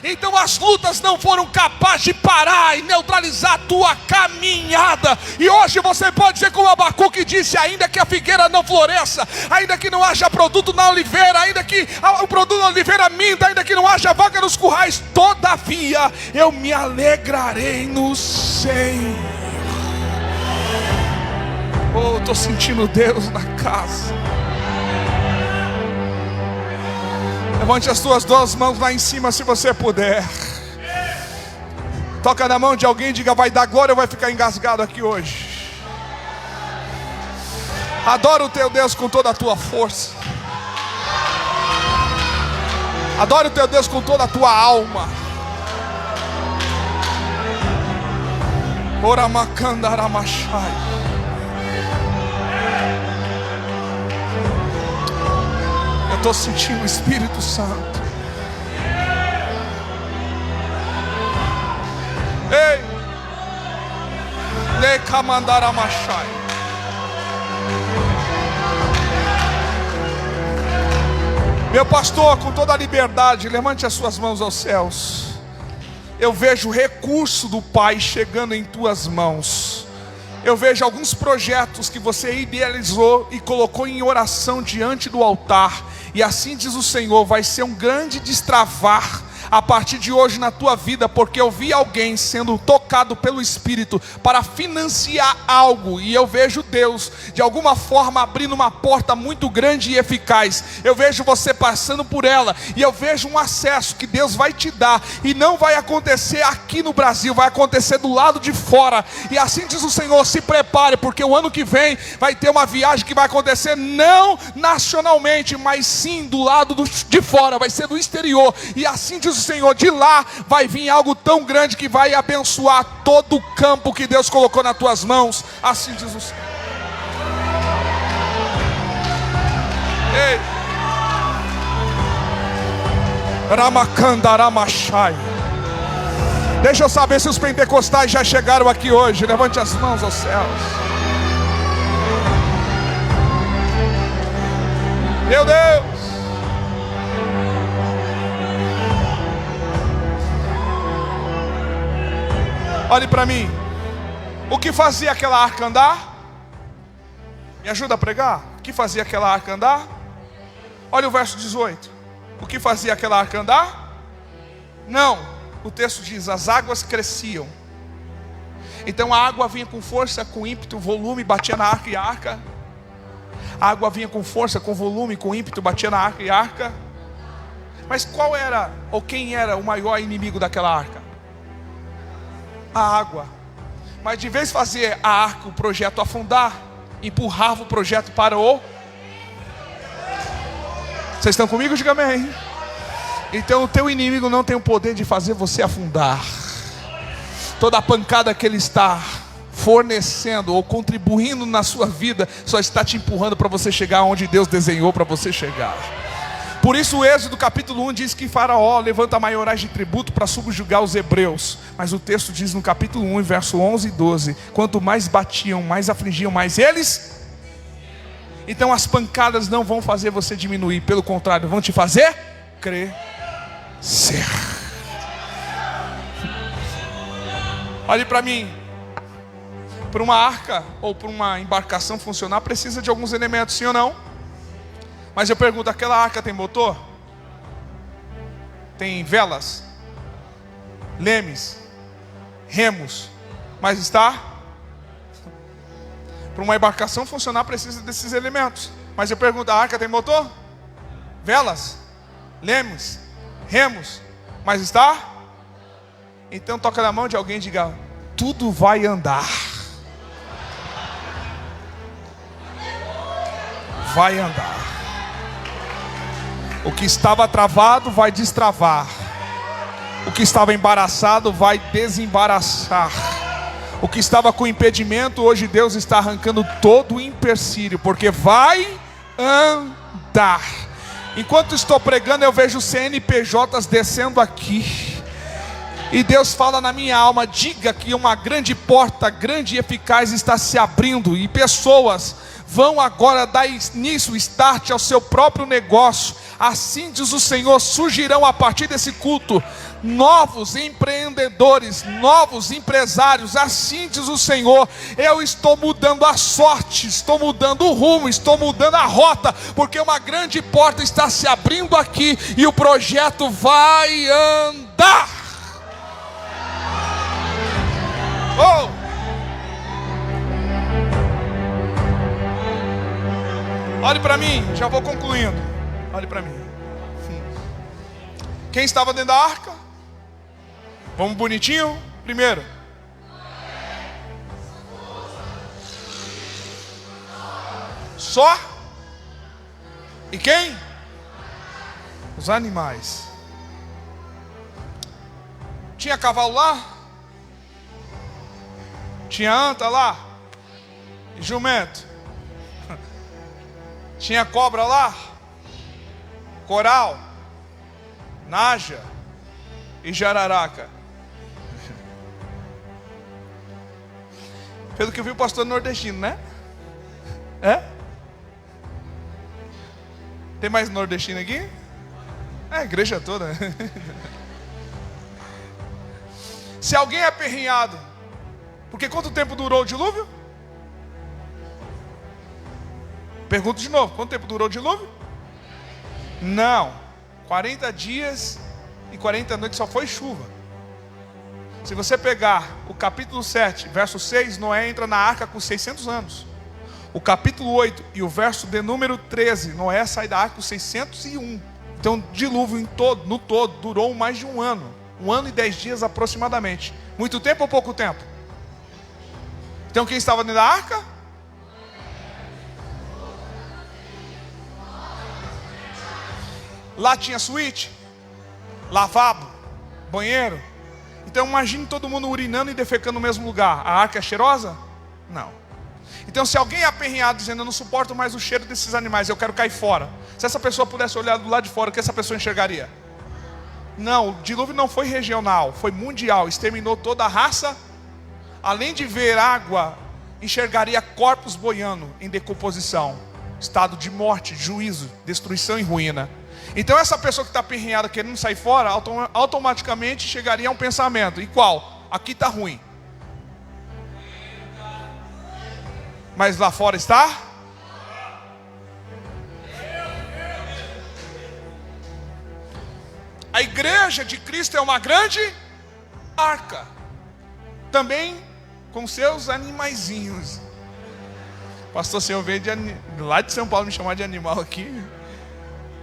Então as lutas não foram capazes de parar e neutralizar a tua caminhada. E hoje você pode dizer como Abacuque disse: ainda que a figueira não floresça, ainda que não haja produto na oliveira, ainda que o produto na oliveira minta, ainda que não haja vaga nos currais, todavia eu me alegrarei no Senhor. Senhor. Oh, estou sentindo Deus na casa. Levante as tuas duas mãos lá em cima se você puder. Toca na mão de alguém e diga: vai dar glória ou vai ficar engasgado aqui hoje? Adora o teu Deus com toda a tua força. Adore o teu Deus com toda a tua alma. Oramacandaramachai. Eu estou sentindo o Espírito Santo. Ei! Lecamandaramachai. Meu pastor, com toda a liberdade, levante as suas mãos aos céus. Eu vejo o recurso do Pai chegando em tuas mãos. Eu vejo alguns projetos que você idealizou e colocou em oração diante do altar. E assim diz o Senhor, vai ser um grande destravar a partir de hoje na tua vida, porque eu vi alguém sendo tocado pelo Espírito para financiar algo, e eu vejo Deus de alguma forma abrindo uma porta muito grande e eficaz. Eu vejo você passando por ela, e eu vejo um acesso que Deus vai te dar, e não vai acontecer aqui no Brasil, vai acontecer do lado de fora. E assim diz o Senhor, se prepare, porque o ano que vem vai ter uma viagem que vai acontecer não nacionalmente, mas sim do lado de fora, vai ser do exterior. E assim diz o Senhor, de lá vai vir algo tão grande que vai abençoar todo o campo que Deus colocou nas tuas mãos. Assim diz o Senhor. Ei. Ramacandaramachai. Deixa eu saber se os pentecostais já chegaram aqui hoje. Levante as mãos aos céus. Meu Deus. Olhe para mim. O que fazia aquela arca andar? Me ajuda a pregar. O que fazia aquela arca andar? Olha o verso 18. O que fazia aquela arca andar? Não. O texto diz, as águas cresciam. Então a água vinha com força, com ímpeto, volume, batia na arca e a arca. A água vinha com força, com volume, com ímpeto, batia na arca e a arca. Mas qual era, ou quem era o maior inimigo daquela arca? A água. Mas de vez de fazer a arca, o projeto afundar, empurrava o projeto para o... Vocês estão comigo? Diga amém. Então o teu inimigo não tem o poder de fazer você afundar. Toda a pancada que ele está fornecendo ou contribuindo na sua vida só está te empurrando para você chegar onde Deus desenhou para você chegar. Por isso o Êxodo capítulo 1 diz que Faraó levanta maiorais de tributo para subjugar os hebreus. Mas o texto diz no capítulo 1, verso 11 e 12, quanto mais batiam, mais afligiam, mais eles. Então as pancadas não vão fazer você diminuir, pelo contrário, vão te fazer crescer. Olhe para mim. Para uma arca ou para uma embarcação funcionar, precisa de alguns elementos, sim ou não? Mas eu pergunto, aquela arca tem motor? Tem velas? Lemes? Remos? Mas está? Para uma embarcação funcionar, precisa desses elementos. Mas eu pergunto, a arca tem motor? Velas? Lemes? Remos? Mas está? Então toca na mão de alguém e diga, tudo vai andar. Vai andar. O que estava travado vai destravar. O que estava embaraçado vai desembaraçar. O que estava com impedimento, hoje Deus está arrancando todo o empecilho, porque vai andar. Enquanto estou pregando, eu vejo CNPJs descendo aqui. E Deus fala na minha alma, diga que uma grande porta, grande e eficaz está se abrindo. E pessoas vão agora dar início, start ao seu próprio negócio. Assim diz o Senhor, surgirão a partir desse culto novos empreendedores, novos empresários. Assim diz o Senhor, eu estou mudando a sorte, estou mudando o rumo, estou mudando a rota, porque uma grande porta está se abrindo aqui e o projeto vai andar. Oh! Olhe para mim, já vou concluindo. Olhe para mim. Quem estava dentro da arca? Vamos bonitinho? Primeiro. Só? E quem? Os animais. Tinha cavalo lá? Tinha anta lá? E jumento? Tinha cobra lá? Coral? Naja? E jararaca? Pelo que eu vi, o pastor nordestino, né? É? Tem mais nordestino aqui? É, a igreja toda. Se alguém é aperreado, porque quanto tempo durou o dilúvio? Pergunto de novo, quanto tempo durou o dilúvio? Não, 40 dias e 40 noites só foi chuva. Se você pegar o capítulo 7, verso 6, Noé entra na arca com 600 anos. O capítulo 8 e o verso de número 13, Noé sai da arca com 601. Então o dilúvio no todo durou mais de um ano. 1 ano e 10 dias aproximadamente. Muito tempo ou pouco tempo? Então quem estava dentro da arca? Lá tinha suíte, lavabo, banheiro. Então imagine todo mundo urinando e defecando no mesmo lugar. A arca é cheirosa? Não. Então se alguém é aperreado dizendo: eu não suporto mais o cheiro desses animais, eu quero cair fora. Se essa pessoa pudesse olhar do lado de fora, o que essa pessoa enxergaria? Não, o dilúvio não foi regional, foi mundial. Exterminou toda a raça. Além de ver água, enxergaria corpos boiando em decomposição, estado de morte, juízo, destruição e ruína. Então essa pessoa que está aperreada querendo sair fora, automaticamente chegaria a um pensamento: e qual? Aqui está ruim, mas lá fora está? A igreja de Cristo é uma grande arca, também com seus animaizinhos. Pastor, se eu ver lá de São Paulo me chamar de animal aqui.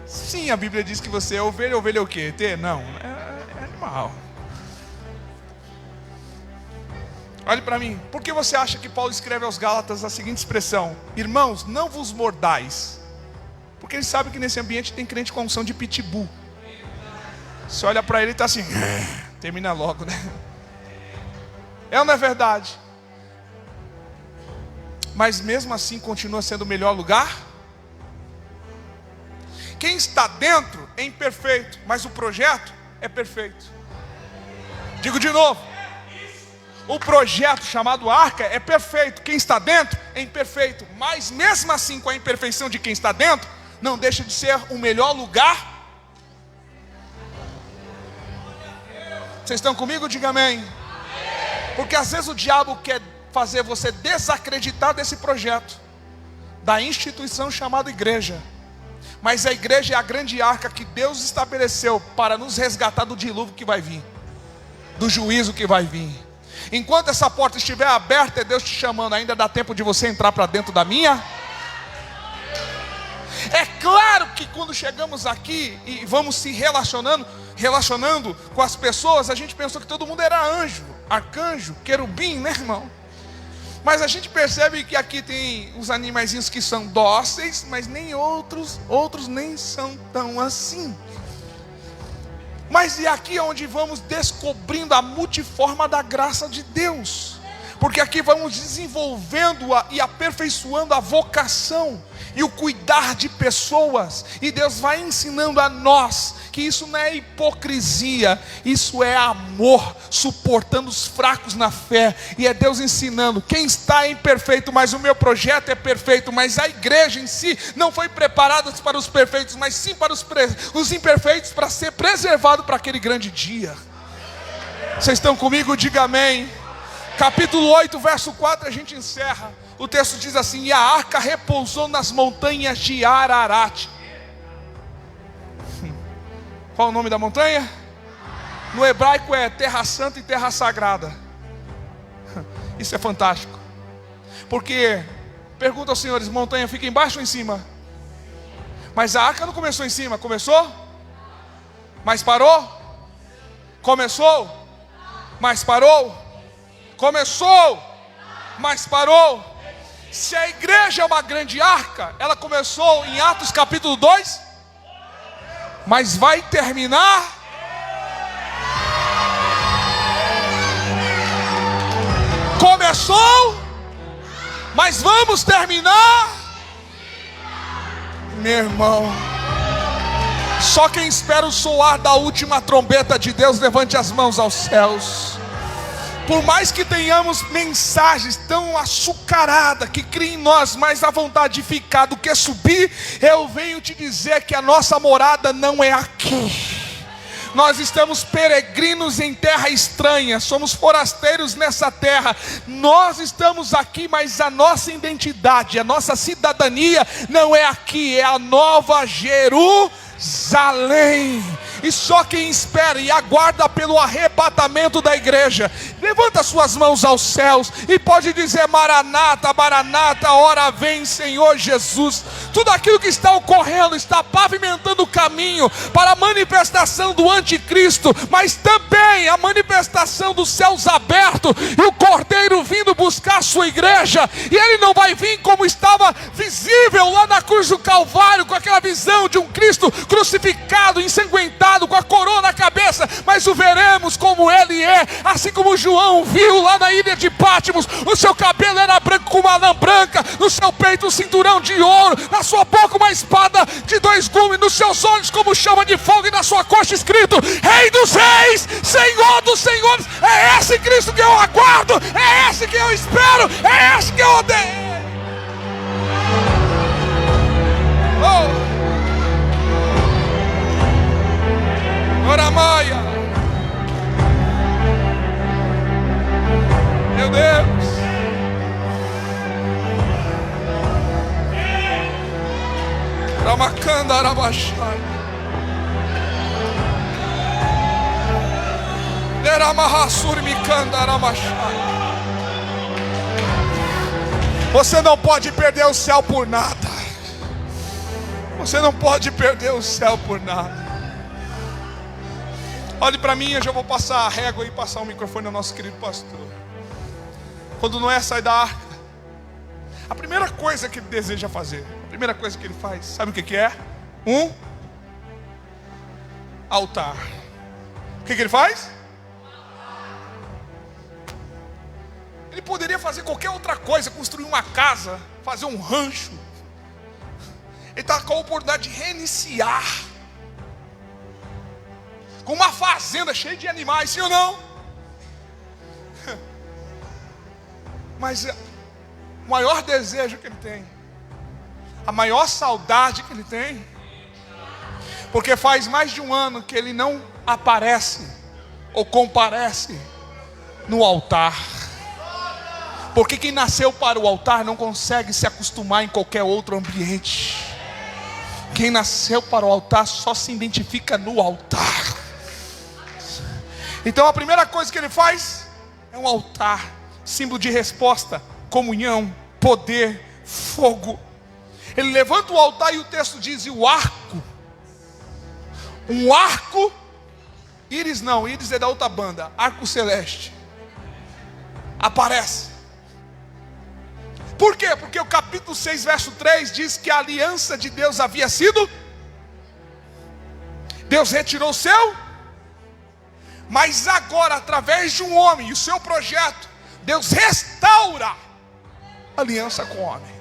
Sim, a Bíblia diz que você é ovelha. Ovelha é o quê? Não, é animal. Olhe para mim. Por que você acha que Paulo escreve aos Gálatas a seguinte expressão: irmãos, não vos mordais? Porque ele sabe que nesse ambiente tem crente com unção de pitbull. Você olha para ele e está assim, termina logo, né? É ou não é verdade? Mas mesmo assim continua sendo o melhor lugar? Quem está dentro é imperfeito, mas o projeto é perfeito. Digo de novo, o projeto chamado arca é perfeito. Quem está dentro é imperfeito, mas mesmo assim, com a imperfeição de quem está dentro, não deixa de ser o melhor lugar. Vocês estão comigo? Diga amém. Porque às vezes o diabo quer fazer você desacreditar desse projeto, da instituição chamada igreja. Mas a igreja é a grande arca que Deus estabeleceu para nos resgatar do dilúvio que vai vir, do juízo que vai vir. Enquanto essa porta estiver aberta, é Deus te chamando. Ainda dá tempo de você entrar para dentro da minha? É claro que quando chegamos aqui e vamos se relacionando com as pessoas, a gente pensou que todo mundo era anjo, arcanjo, querubim, né, irmão? Mas a gente percebe que aqui tem uns animaizinhos que são dóceis, mas nem outros nem são tão assim. Mas é aqui onde vamos descobrindo a multiforma da graça de Deus. Porque aqui vamos desenvolvendo e aperfeiçoando a vocação e o cuidar de pessoas. E Deus vai ensinando a nós que isso não é hipocrisia, isso é amor, suportando os fracos na fé. E é Deus ensinando: quem está imperfeito, mas o meu projeto é perfeito. Mas a igreja em si não foi preparada para os perfeitos, mas sim para os imperfeitos, para ser preservado para aquele grande dia. Vocês estão comigo? Diga amém. Capítulo 8, verso 4, a gente encerra. O texto diz assim: e a arca repousou nas montanhas de Ararat. Qual o nome da montanha? No hebraico é terra santa e terra sagrada. Isso é fantástico. Porque, pergunta aos senhores, montanha fica embaixo ou em cima? Mas a arca não começou em cima, começou? Mas parou? Começou? Mas parou? Começou? Mas parou? Se a igreja é uma grande arca, ela começou em Atos capítulo 2, mas vai terminar. Começou, mas vamos terminar. Meu irmão, só quem espera o soar da última trombeta de Deus, levante as mãos aos céus. Por mais que tenhamos mensagens tão açucaradas que criem em nós mais a vontade de ficar do que subir, eu venho te dizer que a nossa morada não é aqui. Nós estamos peregrinos em terra estranha, somos forasteiros nessa terra. Nós estamos aqui, mas a nossa identidade, a nossa cidadania não é aqui, é a nova Jerusalém. E só quem espera e aguarda pelo arrebatamento da igreja, levanta suas mãos aos céus e pode dizer: Maranata, Maranata, hora vem, Senhor Jesus. Tudo aquilo que está ocorrendo está pavimentando o caminho para a manifestação do anticristo, mas também a manifestação dos céus abertos e o Cordeiro vindo buscar a sua igreja. E ele não vai vir como estava visível lá na cruz do Calvário, com aquela visão de um Cristo crucificado, ensanguentado, com a coroa na cabeça, mas o veremos como ele é, assim como João viu lá na ilha de Patmos. O seu cabelo era branco como uma lã branca, no seu peito um cinturão de ouro, na sua boca uma espada de 2 gumes, nos seus olhos como chama de fogo, e na sua coxa escrito: Rei dos Reis, Senhor dos Senhores. É esse Cristo que eu aguardo, é esse que eu espero, é esse que eu odeio. Oramaia, meu Deus, Ramacanda Arabachai, Deramahasurmicanda Arabachai. Você não pode perder o céu por nada. Você não pode perder o céu por nada. Olhe para mim, eu já vou passar a régua e passar o microfone ao nosso querido pastor. Quando Noé sai da arca, a primeira coisa que ele deseja fazer, a primeira coisa que ele faz, sabe o que é? Um altar. O que ele faz? Ele poderia fazer qualquer outra coisa, construir uma casa, fazer um rancho. Ele está com a oportunidade de reiniciar, com uma fazenda cheia de animais, sim ou não? Mas o maior desejo que ele tem, a maior saudade que ele tem, porque faz mais de um ano que ele não aparece ou comparece no altar. Porque quem nasceu para o altar não consegue se acostumar em qualquer outro ambiente. Quem nasceu para o altar só se identifica no altar. Então a primeira coisa que ele faz é um altar, símbolo de resposta, comunhão, poder, fogo. Ele levanta o altar e o texto diz: e o arco, um arco, íris não, íris é da outra banda, arco celeste, aparece. Por quê? Porque o capítulo 6, verso 3 diz que a aliança de Deus havia sido, Deus retirou o seu, mas agora, através de um homem e o seu projeto, Deus restaura a aliança com o homem.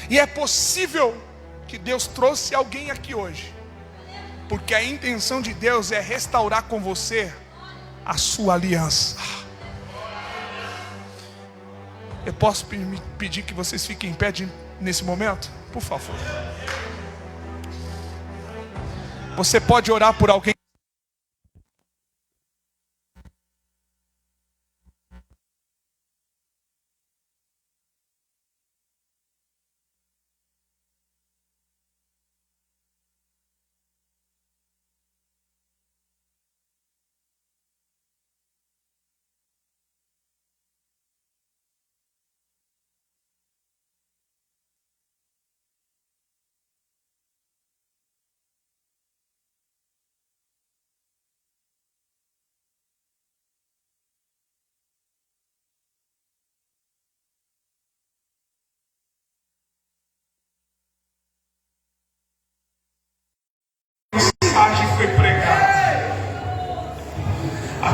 E é possível que Deus trouxe alguém aqui hoje, porque a intenção de Deus é restaurar com você a sua aliança. Eu posso pedir que vocês fiquem em pé nesse momento? Por favor. Você pode orar por alguém.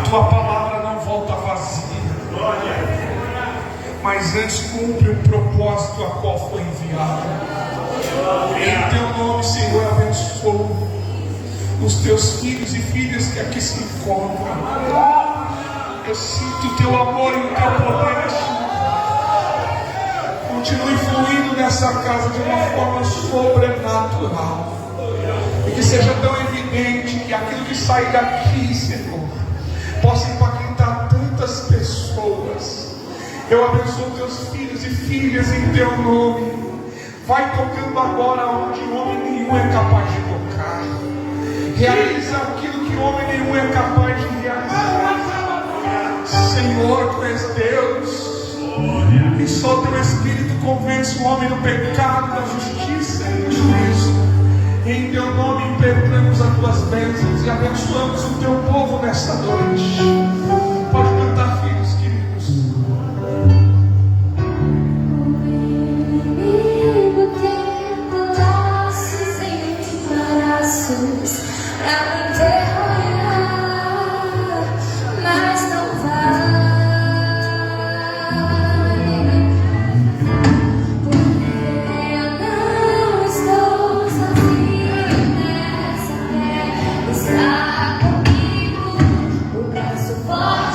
tua palavra não volta vazia, mas antes cumpre o propósito a qual foi enviado. Em teu nome, Senhor, abençoa os teus filhos e filhas que aqui se encontram. Eu sinto o teu amor e o teu poder, Senhor. Continue fluindo nessa casa de uma forma sobrenatural, e que seja tão evidente que aquilo que sai daqui, Senhor, possa impactar tantas pessoas. Eu abençoo teus filhos e filhas em teu nome. Vai tocando agora onde homem nenhum é capaz de tocar. Realiza aquilo que homem nenhum é capaz de realizar. Senhor, tu és Deus, e só teu Espírito convence o homem do pecado, da justiça e do juízo. Em teu nome impetramos as tuas bênçãos e abençoamos o teu povo nesta noite. Pode cantar, filhos queridos. Comigo tem laços em braços pra me enterrar, mas não vai, porque eu não estou sozinho nessa terra. Está comigo o braço forte.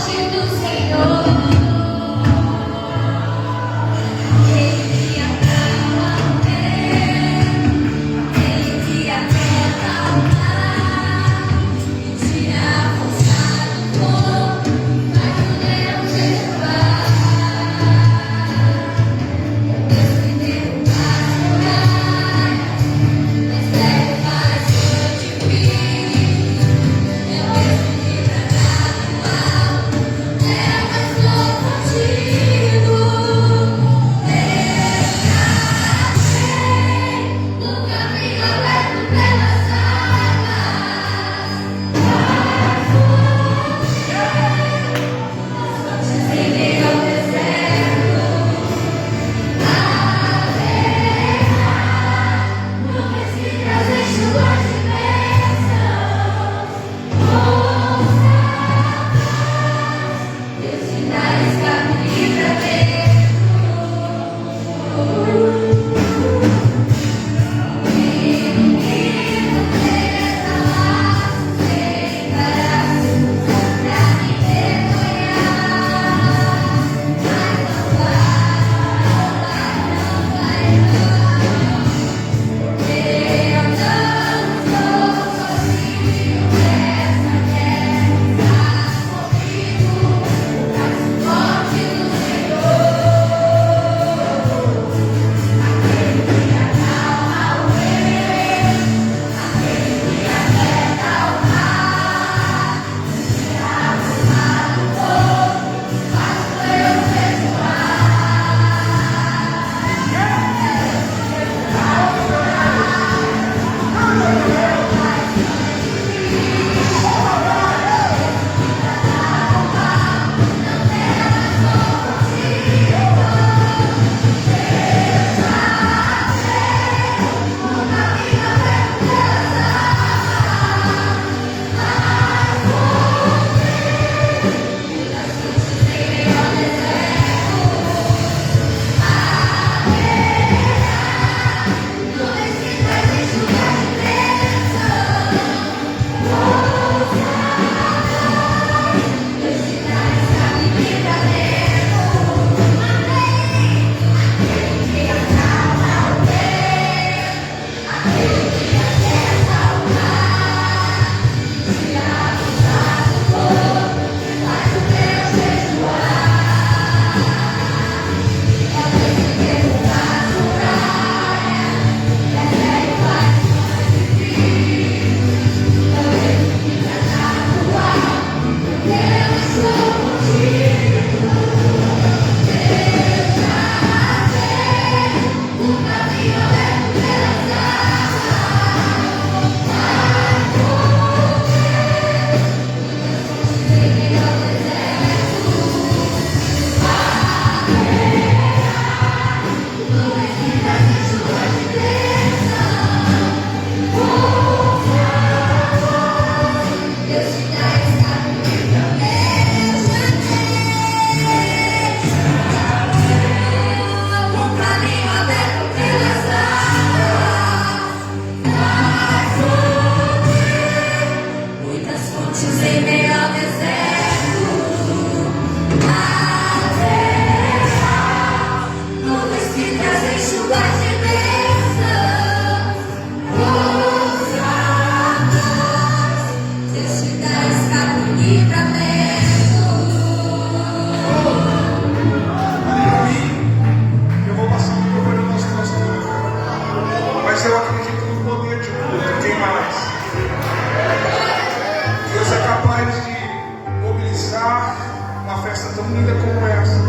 uma festa tão linda como essa,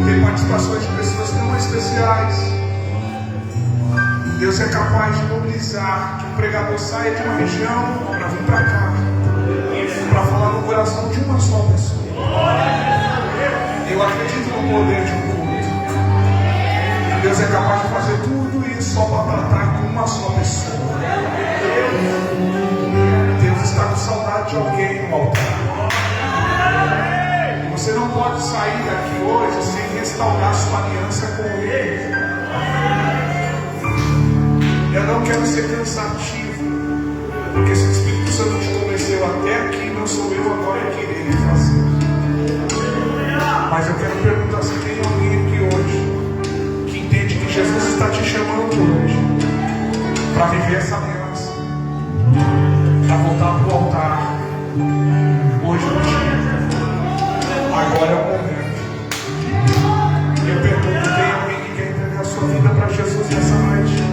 ter participações de pessoas tão especiais. Deus é capaz de mobilizar que um pregador saia de uma região para vir para cá, para falar no coração de uma só pessoa. Eu acredito no poder de um culto. Deus é capaz de fazer tudo isso só para tratar com uma só pessoa. Deus está com saudade de alguém no altar. Você não pode sair daqui hoje sem restaurar sua aliança com Ele. Eu não quero ser cansativo, porque se o Espírito Santo te convenceu até aqui, não sou eu agora que irei fazer. Mas eu quero perguntar se tem alguém aqui hoje que entende que Jesus está te chamando hoje para viver essa aliança, para voltar para o altar. Hoje é o dia, agora é o momento. Eu pergunto: tem alguém que quer entregar a sua vida para Jesus nessa noite?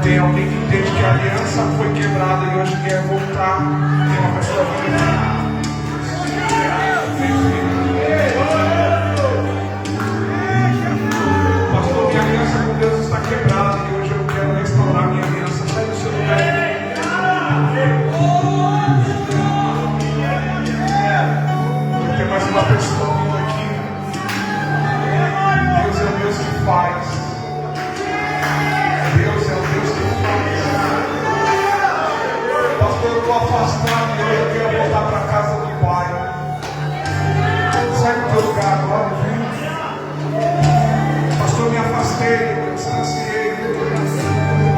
Tem alguém que entende que a aliança foi quebrada e hoje quer voltar? Tem uma pessoa que pastor, minha aliança com Deus está quebrada e hoje eu quero restaurar minha aliança. Sai do seu lugar. Tem mais uma pessoa vindo aqui. Deus é o Deus que faz. Deus é o Deus que faz. Pastor, eu estou afastado e hoje eu quero voltar para a casa do Pai. Sai do teu lugar agora, viu? Pastor, me afastei, eu distanciei.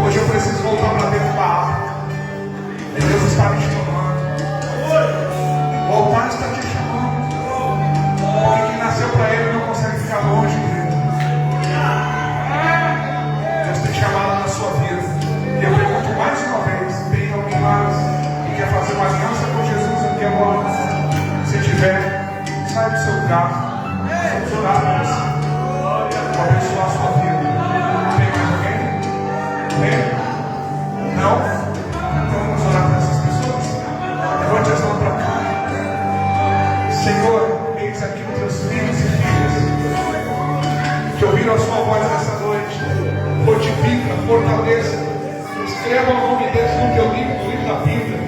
Hoje eu preciso voltar para dentro da arca. Deus está me chamando. O altar está te chamando. Porque quem nasceu para Ele não consegue ficar longe dele. Deus tem chamado na sua vida. E eu pergunto mais uma vez: tem alguém mais que quer fazer uma aliança com Jesus aqui agora? Se tiver, sai do seu lugar. Vamos orar para você, para abençoar a sua vida. Tem mais alguém? Tem? Não? Então vamos orar para essas pessoas. Levante as mãos para cá. Senhor, eis aqui os teus filhos e filhas que ouviram a sua voz nessa noite. Fortifica, fortaleça, escreva o nome deles no teu livro, no livro da Bíblia.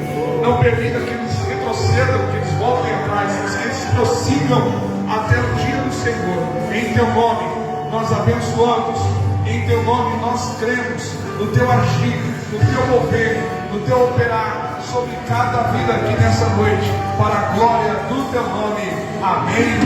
Não permita que eles retrocedam, que eles voltem atrás, que eles prossigam até o dia do Senhor. Em teu nome nós abençoamos, em teu nome nós cremos no teu agir, no teu mover, no teu operar sobre cada vida aqui nessa noite, para a glória do teu nome. Amém.